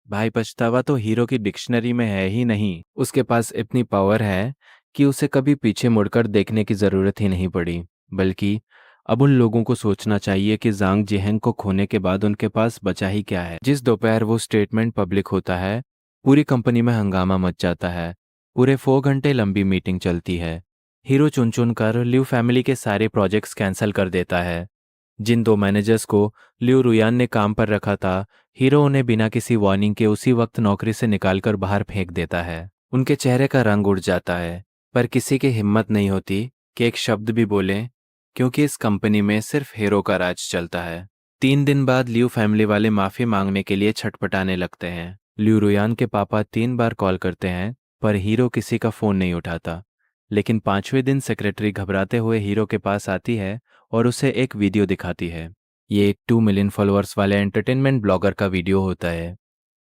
भाई, पछतावा तो हीरो की डिक्शनरी में है ही नहीं। उसके पास इतनी पावर है कि उसे कभी पीछे मुड़कर देखने की जरूरत ही नहीं पड़ी। बल्कि अब उन लोगों को सोचना चाहिए कि जांग जिहेंग को खोने के बाद उनके पास बचा ही क्या है। जिस दोपहर वो स्टेटमेंट पब्लिक होता है, पूरी कंपनी में हंगामा मच जाता है। पूरे 4 घंटे लंबी मीटिंग चलती है। हीरो चुन चुन कर लिव फैमिली के सारे प्रोजेक्ट्स कैंसिल कर देता है। जिन 2 मैनेजर्स को लिऊ रुयान ने काम पर रखा था, हीरो उन्हें बिना किसी वार्निंग के उसी वक्त नौकरी से निकालकर बाहर फेंक देता है। उनके चेहरे का रंग उड़ जाता है, पर किसी की हिम्मत नहीं होती कि एक शब्द भी बोले, क्योंकि इस कंपनी में सिर्फ हीरो का राज चलता है। 3 दिन बाद लिऊ फैमिली वाले माफी मांगने के लिए छटपटाने लगते हैं। लिऊ रुयान के पापा 3 बार कॉल करते हैं, पर हीरो किसी का फोन नहीं उठाता। लेकिन 5वें दिन सेक्रेटरी घबराते हुए हीरो के पास आती है और उसे एक वीडियो दिखाती है। ये एक 2 मिलियन फॉलोअर्स वाले एंटरटेनमेंट ब्लॉगर का वीडियो होता है।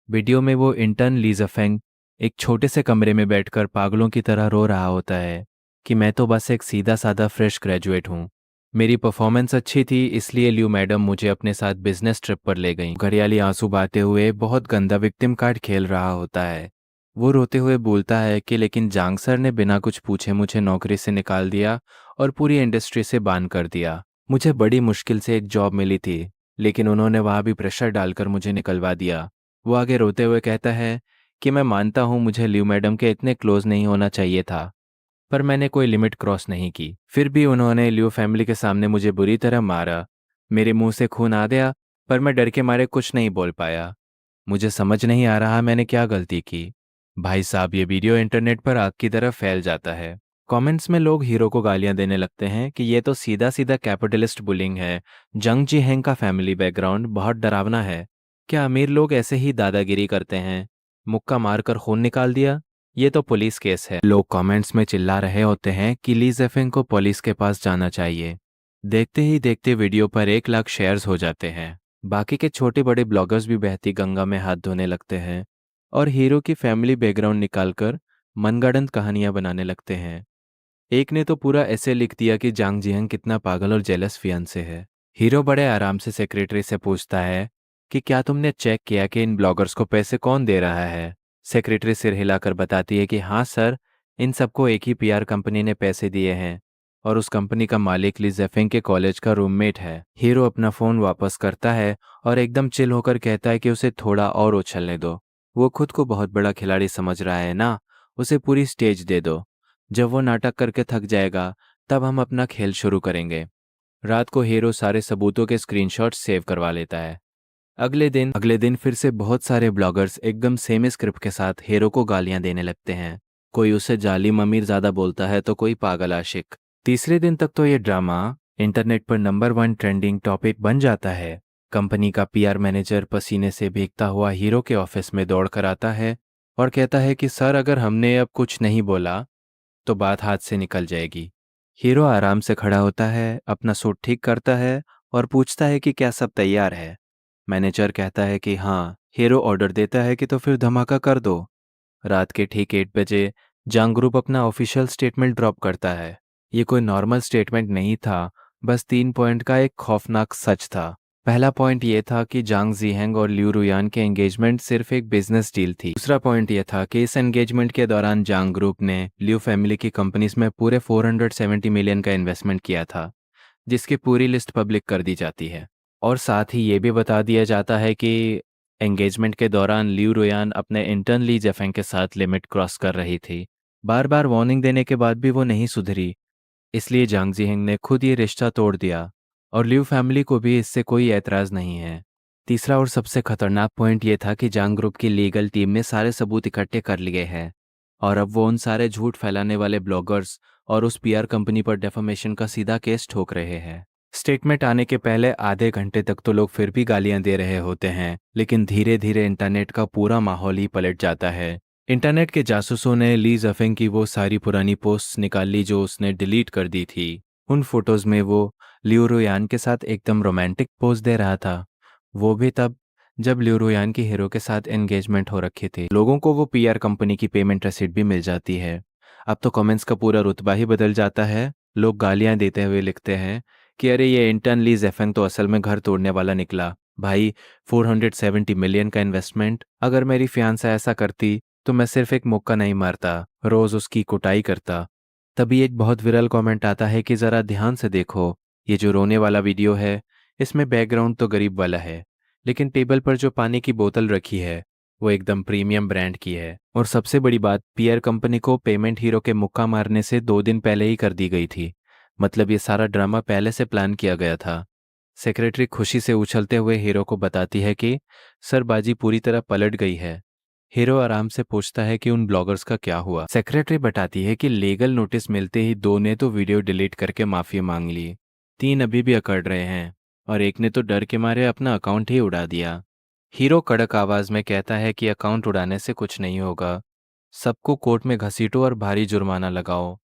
वीडियो में वो इंटर्न ली ज़फेंग एक छोटे से कमरे में बैठकर पागलों की तरह रो रहा होता है कि मैं तो बस एक सीधा साधा फ्रेश ग्रेजुएट हूँ। मेरी परफॉर्मेंस अच्छी थी, इसलिए ल्यू मैडम मुझे अपने साथ बिजनेस ट्रिप पर ले गई। घरियाली आंसू बहाते हुए बहुत गंदा विक्टिम कार्ड खेल रहा होता है। वो रोते हुए बोलता है कि लेकिन जांग सर ने बिना कुछ पूछे मुझे नौकरी से निकाल दिया और पूरी इंडस्ट्री से बान कर दिया। मुझे बड़ी मुश्किल से एक जॉब मिली थी, लेकिन उन्होंने वहाँ भी प्रेशर डालकर मुझे निकलवा दिया। वो आगे रोते हुए कहता है कि मैं मानता हूँ मुझे ल्यू मैडम के इतने क्लोज नहीं होना चाहिए था, पर मैंने कोई लिमिट क्रॉस नहीं की। फिर भी उन्होंने लियो फैमिली के सामने मुझे बुरी तरह मारा। मेरे मुंह से खून आ गया, पर मैं डर के मारे कुछ नहीं बोल पाया। मुझे समझ नहीं आ रहा मैंने क्या गलती की। भाई साहब, ये वीडियो इंटरनेट पर आग की तरह फैल जाता है। कमेंट्स में लोग हीरो को गालियां देने लगते हैं कि ये तो सीधा सीधा कैपिटलिस्ट बुलिंग है। जंग जी हेंग का फैमिली बैकग्राउंड बहुत डरावना है। क्या अमीर लोग ऐसे ही दादागिरी करते हैं? मुक्का मारकर खून निकाल दिया? ये तो पुलिस केस है। लोग कमेंट्स में चिल्ला रहे होते हैं कि ली जेफेंग को पुलिस के पास जाना चाहिए। देखते ही देखते वीडियो पर 1 लाख शेयर्स हो जाते हैं। बाकी के छोटे बड़े ब्लॉगर्स भी बहती गंगा में हाथ धोने लगते हैं और हीरो की फैमिली बैकग्राउंड निकालकर मनगढ़ंत कहानियां बनाने लगते हैं। एक ने तो पूरा ऐसे लिख दिया कि जांग जियांग कितना पागल और जेलस फियांसे है। हीरो बड़े आराम से सेक्रेटरी से पूछता है कि क्या तुमने चेक किया कि इन ब्लॉगर्स को पैसे कौन दे रहा है? सेक्रेटरी सिर हिलाकर बताती है कि हाँ सर, इन सबको एक ही पीआर कंपनी ने पैसे दिए हैं और उस कंपनी का मालिक ली जेफिंग के कॉलेज का रूममेट है। हीरो अपना फोन वापस करता है और एकदम चिल होकर कहता है कि उसे थोड़ा और उछलने दो। वो खुद को बहुत बड़ा खिलाड़ी समझ रहा है ना, उसे पूरी स्टेज दे दो। जब वो नाटक करके थक जाएगा तब हम अपना खेल शुरू करेंगे। रात को हीरो सारे सबूतों के स्क्रीनशॉट्स सेव करवा लेता है। अगले दिन फिर से बहुत सारे ब्लॉगर्स एकदम सेम स्क्रिप्ट के साथ हीरो को गालियां देने लगते हैं। कोई उसे जालिम अमीर ज़्यादा बोलता है तो कोई पागल आशिक। तीसरे दिन तक तो ये ड्रामा इंटरनेट पर नंबर 1 ट्रेंडिंग टॉपिक बन जाता है। कंपनी का पीआर मैनेजर पसीने से भीगता हुआ हीरो के ऑफिस में दौड़ कर आता है और कहता है कि सर, अगर हमने अब कुछ नहीं बोला तो बात हाथ से निकल जाएगी। हीरो आराम से खड़ा होता है, अपना सूट ठीक करता है और पूछता है कि क्या सब तैयार है। मैनेजर कहता है कि हाँ। हीरो ऑर्डर देता है कि तो फिर धमाका कर दो। रात के ठीक 8 बजे जांग ग्रुप अपना ऑफिशियल स्टेटमेंट ड्रॉप करता है। ये कोई नॉर्मल स्टेटमेंट नहीं था, बस 3 पॉइंट का एक खौफनाक सच था। पहला पॉइंट ये था कि जांग जीहेंग और लिू रुयान के एंगेजमेंट सिर्फ एक बिजनेस डील थी। दूसरा पॉइंट ये था कि इस एंगेजमेंट के दौरान जांग ग्रुप ने लिू फैमिली की कंपनीज में पूरे 470 मिलियन का इन्वेस्टमेंट किया था, जिसकी पूरी लिस्ट पब्लिक कर दी जाती है। और साथ ही ये भी बता दिया जाता है कि एंगेजमेंट के दौरान लिू रुयान अपने इंटर्न ली जेफेंग के साथ लिमिट क्रॉस कर रही थी। बार बार वार्निंग देने के बाद भी वो नहीं सुधरी, इसलिए जांग जीहिंग ने खुद ये रिश्ता तोड़ दिया और लिू फैमिली को भी इससे कोई एतराज़ नहीं है। तीसरा और सबसे खतरनाक पॉइंट ये था कि जांग ग्रुप की लीगल टीम ने सारे सबूत इकट्ठे कर लिए हैं और अब वो उन सारे झूठ फैलाने वाले ब्लॉगर्स और उस पीआर कंपनी पर डेफेमेशन का सीधा केस ठोक रहे हैं। स्टेटमेंट आने के पहले आधे घंटे तक तो लोग फिर भी गालियां दे रहे होते हैं, लेकिन धीरे धीरे इंटरनेट का पूरा माहौल ही पलट जाता है। इंटरनेट के जासूसों ने ली जफिंग की वो सारी पुरानी पोस्ट्स निकाल ली जो उसने डिलीट कर दी थी। उन फोटोज में वो लिू रुयान के साथ एकदम रोमांटिक पोज दे रहा था, वो भी तब जब लिू रुयान की हीरो के साथ एंगेजमेंट हो रखी थी। लोगों को वो पीआर कंपनी की पेमेंट रसीद भी मिल जाती है। अब तो कमेंट्स का पूरा रुतबा ही बदल जाता है। लोग गालियां देते हुए लिखते हैं कि अरे ये इंटर्न ली जेफेंग तो असल में घर तोड़ने वाला निकला। भाई, 470 मिलियन का इन्वेस्टमेंट, अगर मेरी फियांसा ऐसा करती तो मैं सिर्फ एक मुक्का नहीं मारता, रोज उसकी कुटाई करता। तभी एक बहुत विरल कमेंट आता है कि ज़रा ध्यान से देखो, ये जो रोने वाला वीडियो है इसमें बैकग्राउंड तो गरीब वाला है, लेकिन टेबल पर जो पानी की बोतल रखी है वो एकदम प्रीमियम ब्रांड की है। और सबसे बड़ी बात, पीआर कंपनी को पेमेंट हीरो के मुक्का मारने से 2 दिन पहले ही कर दी गई थी। मतलब ये सारा ड्रामा पहले से प्लान किया गया था। सेक्रेटरी खुशी से उछलते हुए हीरो को बताती है कि सर, बाजी पूरी तरह पलट गई है। हीरो आराम से पूछता है कि उन ब्लॉगर्स का क्या हुआ। सेक्रेटरी बताती है कि लीगल नोटिस मिलते ही 2 ने तो वीडियो डिलीट करके माफी मांग ली, 3 अभी भी अकड़ रहे हैं और एक ने तो डर के मारे अपना अकाउंट ही उड़ा दिया। हीरो कड़क आवाज में कहता है कि अकाउंट उड़ाने से कुछ नहीं होगा, सबको कोर्ट में घसीटो और भारी जुर्माना लगाओ,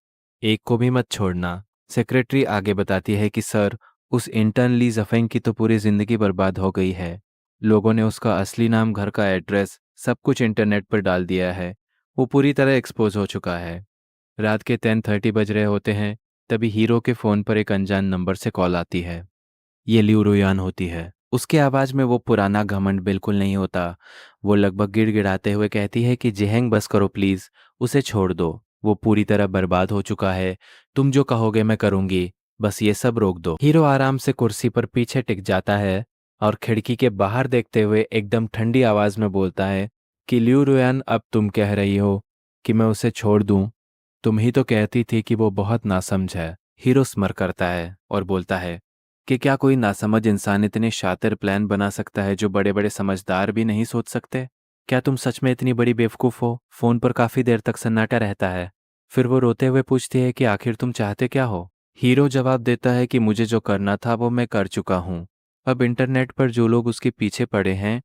एक को भी मत छोड़ना। सेक्रेटरी आगे बताती है कि सर, उस इंटर्न ली जफेंग की तो पूरी जिंदगी बर्बाद हो गई है। लोगों ने उसका असली नाम, घर का एड्रेस, सब कुछ इंटरनेट पर डाल दिया है। वो पूरी तरह एक्सपोज हो चुका है। रात के 10:30 बज रहे होते हैं, तभी हीरो के फ़ोन पर एक अनजान नंबर से कॉल आती है। ये लिू रुयान होती है। उसके आवाज़ में वो पुराना घमंड बिल्कुल नहीं होता। वो लगभग गिड़गिड़ाते हुए कहती है कि जेहेंग, बस करो प्लीज़, उसे छोड़ दो, वो पूरी तरह बर्बाद हो चुका है। तुम जो कहोगे मैं करूँगी, बस ये सब रोक दो। हीरो आराम से कुर्सी पर पीछे टिक जाता है और खिड़की के बाहर देखते हुए एकदम ठंडी आवाज़ में बोलता है कि लिू रुयान, अब तुम कह रही हो कि मैं उसे छोड़ दूं? तुम ही तो कहती थी कि वो बहुत नासमझ है। हीरो स्मर करता है और बोलता है कि क्या कोई नासमझ इंसान इतने शातिर प्लान बना सकता है जो बड़े बड़े समझदार भी नहीं सोच सकते? क्या तुम सच में इतनी बड़ी बेवकूफ़ हो? फ़ोन पर काफ़ी देर तक सन्नाटा रहता है। फिर वो रोते हुए पूछती है कि आखिर तुम चाहते क्या हो। हीरो जवाब देता है कि मुझे जो करना था वो मैं कर चुका हूँ। अब इंटरनेट पर जो लोग उसके पीछे पड़े हैं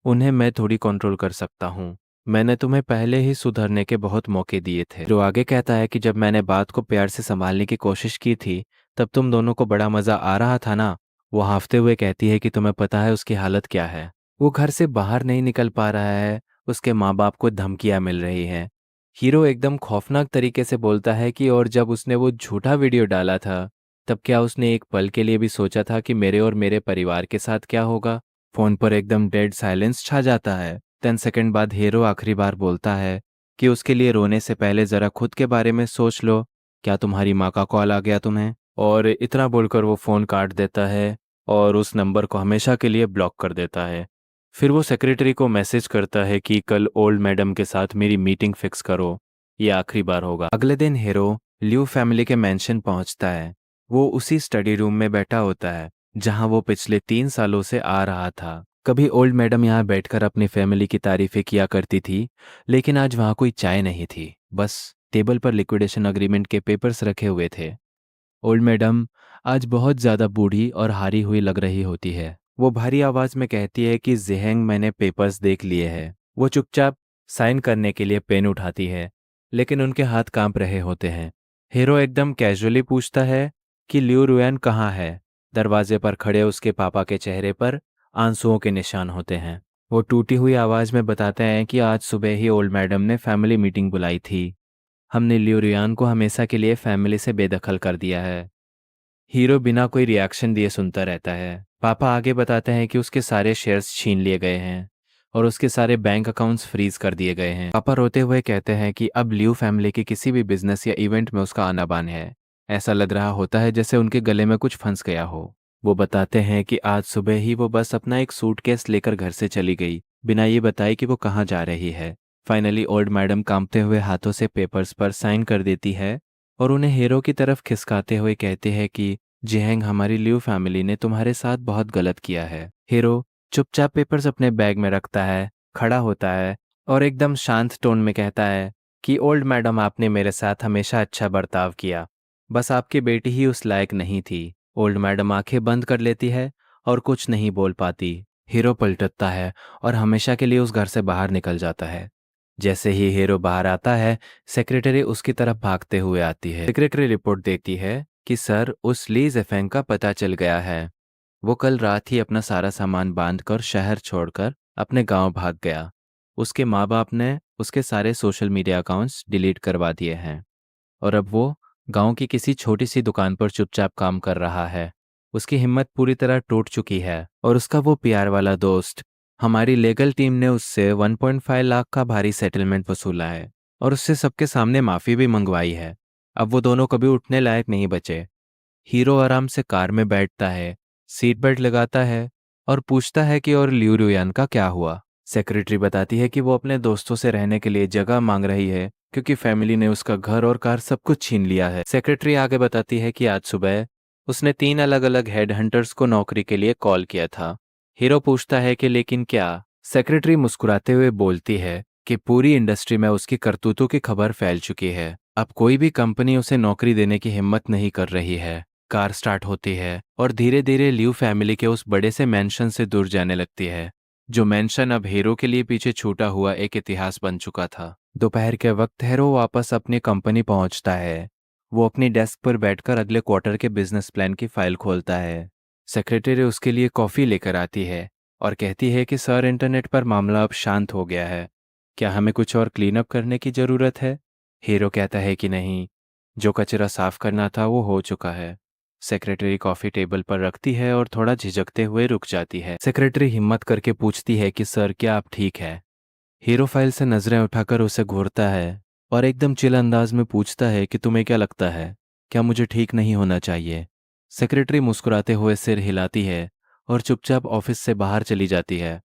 उन्हें मैं थोड़ी कंट्रोल कर सकता हूँ। मैंने तुम्हें पहले ही सुधरने के बहुत मौके दिए थे। जो आगे कहता है कि जब मैंने बात को प्यार से संभालने की कोशिश की थी तब तुम दोनों को बड़ा मजा आ रहा था ना। वो हांफते हुए कहती है कि तुम्हें पता है उसकी हालत क्या है। वो घर से बाहर नहीं निकल पा रहा है। उसके माँ बाप को धमकियां मिल रही हैं। हीरो एकदम खौफनाक तरीके से बोलता है कि और जब उसने वो झूठा वीडियो डाला था तब क्या उसने एक पल के लिए भी सोचा था कि मेरे और मेरे परिवार के साथ क्या होगा। फोन पर एकदम डेड साइलेंस छा जाता है। 10 सेकंड बाद हीरो आखिरी बार बोलता है कि उसके लिए रोने से पहले जरा खुद के बारे में सोच लो। क्या तुम्हारी माँ का कॉल आ गया तुम्हें? और इतना बोलकर वो फोन काट देता है और उस नंबर को हमेशा के लिए ब्लॉक कर देता है। फिर वो सेक्रेटरी को मैसेज करता है कि कल ओल्ड मैडम के साथ मेरी मीटिंग फिक्स करो। ये आखिरी बार होगा। अगले दिन हीरो लियू फैमिली के मेंशन पहुंचता है। वो उसी स्टडी रूम में बैठा होता है जहां वो पिछले 3 सालों से आ रहा था। कभी ओल्ड मैडम यहाँ बैठकर अपनी फैमिली की तारीफें किया करती थी, लेकिन आज वहाँ कोई चाय नहीं थी। बस टेबल पर लिक्विडेशन अग्रीमेंट के पेपर्स रखे हुए थे। ओल्ड मैडम आज बहुत ज़्यादा बूढ़ी और हारी हुई लग रही होती है। वो भारी आवाज़ में कहती है कि जेहेंग मैंने पेपर्स देख लिए हैं। वो चुपचाप साइन करने के लिए पेन उठाती है, लेकिन उनके हाथ कांप रहे होते हैं। हीरो एकदम कैजुअली पूछता है कि लिऊ रुयान कहाँ है। दरवाजे पर खड़े उसके पापा के चेहरे पर आंसुओं के निशान होते हैं। वो टूटी हुई आवाज़ में बताते हैं कि आज सुबह ही ओल्ड मैडम ने फैमिली मीटिंग बुलाई थी। हमने लिऊ रुयान को हमेशा के लिए फैमिली से बेदखल कर दिया है। हीरो बिना कोई रिएक्शन दिए सुनता रहता है। पापा आगे बताते हैं कि उसके सारे शेयर्स छीन लिए गए हैं और उसके सारे बैंक अकाउंट्स फ्रीज कर दिए गए हैं। पापा रोते हुए कहते हैं कि अब लियू फैमिली के किसी भी बिजनेस या इवेंट में उसका आना बान है। ऐसा लग रहा होता है जैसे उनके गले में कुछ फंस गया हो। वो बताते हैं कि आज सुबह ही वो बस अपना एक सूटकेस लेकर घर से चली गई, बिना ये बताए कि वो कहाँ जा रही है। फाइनली ओल्ड मैडम कांपते हुए हाथों से पेपर्स पर साइन कर देती है और उन्हें हीरो की तरफ खिसकाते हुए कहते हैं कि जिहेंग हमारी लियू फैमिली ने तुम्हारे साथ बहुत गलत किया है। हीरो चुपचाप पेपर्स अपने बैग में रखता है, खड़ा होता है और एकदम शांत टोन में कहता है कि ओल्ड मैडम आपने मेरे साथ हमेशा अच्छा बर्ताव किया, बस आपकी बेटी ही उस लायक नहीं थी। ओल्ड मैडम आंखें बंद कर लेती है और कुछ नहीं बोल पाती। हीरो पलटता है और हमेशा के लिए उस घर से बाहर निकल जाता है। जैसे ही हीरो बाहर आता है सेक्रेटरी उसकी तरफ भागते हुए आती है। सेक्रेटरी रिपोर्ट देती है कि सर उस ली जेफेंग का पता चल गया है। वो कल रात ही अपना सारा सामान बांधकर शहर छोड़कर अपने गांव भाग गया। उसके माँ बाप ने उसके सारे सोशल मीडिया अकाउंट्स डिलीट करवा दिए हैं और अब वो गांव की किसी छोटी सी दुकान पर चुपचाप काम कर रहा है। उसकी हिम्मत पूरी तरह टूट चुकी है और उसका वो प्यार वाला दोस्त, हमारी लीगल टीम ने उससे 1.5 लाख का भारी सेटलमेंट वसूला है और उससे सबके सामने माफ़ी भी मंगवाई है। अब वो दोनों कभी उठने लायक नहीं बचे। हीरो आराम से कार में बैठता है, सीट बेल्ट लगाता है और पूछता है कि और लियू रुयान का क्या हुआ। सेक्रेटरी बताती है कि वो अपने दोस्तों से रहने के लिए जगह मांग रही है क्योंकि फैमिली ने उसका घर और कार सब कुछ छीन लिया है। सेक्रेटरी आगे बताती है कि आज सुबह उसने 3 अलग-अलग हेड हंटर्स को नौकरी के लिए कॉल किया था। हीरो पूछता है कि लेकिन क्या? सेक्रेटरी मुस्कुराते हुए बोलती है कि पूरी इंडस्ट्री में उसकी करतूतों की खबर फैल चुकी है। अब कोई भी कंपनी उसे नौकरी देने की हिम्मत नहीं कर रही है। कार स्टार्ट होती है और धीरे धीरे लियू फैमिली के उस बड़े से मेंशन से दूर जाने लगती है, जो मेंशन अब हीरो के लिए पीछे छूटा हुआ एक इतिहास बन चुका था। दोपहर के वक्त हीरो वापस अपनी कंपनी पहुंचता है। वो अपनी डेस्क पर बैठकर अगले क्वार्टर के बिजनेस प्लान की फाइल खोलता है। सेक्रेटरी उसके लिए कॉफ़ी लेकर आती है और कहती है कि सर इंटरनेट पर मामला अब शांत हो गया है, क्या हमें कुछ और क्लीन अप करने की ज़रूरत है? हीरो कहता है कि नहीं, जो कचरा साफ करना था वो हो चुका है। सेक्रेटरी कॉफ़ी टेबल पर रखती है और थोड़ा झिझकते हुए रुक जाती है। सेक्रेटरी हिम्मत करके पूछती है कि सर क्या आप ठीक है? हीरो फाइल से नजरें उठाकर उसे घूरता है और एकदम चिल अंदाज में पूछता है कि तुम्हें क्या लगता है, क्या मुझे ठीक नहीं होना चाहिए? सेक्रेटरी मुस्कुराते हुए सिर हिलाती है और चुपचाप ऑफिस से बाहर चली जाती है।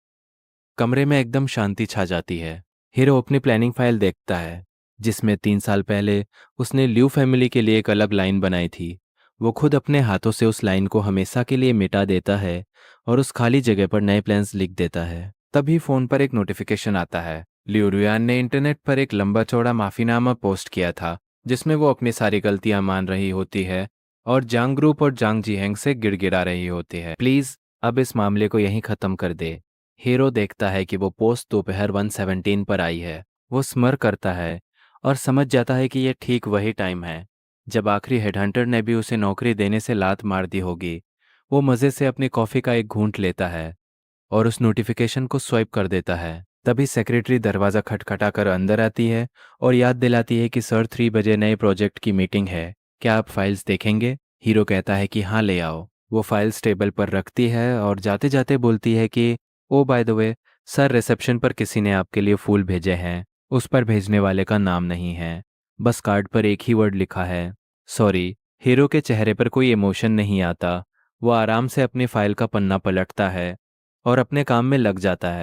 कमरे में एकदम शांति छा जाती है। हीरो अपनी प्लानिंग फाइल देखता है जिसमें 3 साल पहले उसने ल्यू फैमिली के लिए एक अलग लाइन बनाई थी। वो खुद अपने हाथों से उस लाइन को हमेशा के लिए मिटा देता है और उस खाली जगह पर नए प्लान्स लिख देता है। तभी फोन पर एक नोटिफिकेशन आता है। लियू रुयान ने इंटरनेट पर एक लंबा चौड़ा माफीनामा पोस्ट किया था जिसमें वो अपनी सारी गलतियां मान रही होती है और जांग ग्रुप और जांग जीहेंग से गिड़गिड़ा रही होती है। प्लीज अब इस मामले को यहीं खत्म कर दे। हीरो देखता है कि वो पोस्ट दोपहर 1:17 पर आई है। वो स्मर करता है और समझ जाता है कि यह ठीक वही टाइम है जब आखिरी हेडहंटर ने भी उसे नौकरी देने से लात मार दी होगी। वो मज़े से अपनी कॉफ़ी का एक घूंट लेता है और उस नोटिफिकेशन को स्वाइप कर देता है। तभी सेक्रेटरी दरवाज़ा खटखटा कर अंदर आती है और याद दिलाती है कि सर 3 बजे नए प्रोजेक्ट की मीटिंग है, क्या आप फाइल्स देखेंगे? हीरो कहता है कि हाँ ले आओ। वो फाइल्स टेबल पर रखती है और जाते जाते बोलती है कि oh by the way sir, reception पर किसी ने आपके लिए फूल भेजे हैं। उस पर भेजने वाले का नाम नहीं है, बस कार्ड पर एक ही वर्ड लिखा है, सॉरी। हीरो के चेहरे पर कोई इमोशन नहीं आता। वो आराम से अपनी फाइल का पन्ना पलटता है और अपने काम में लग जाता है।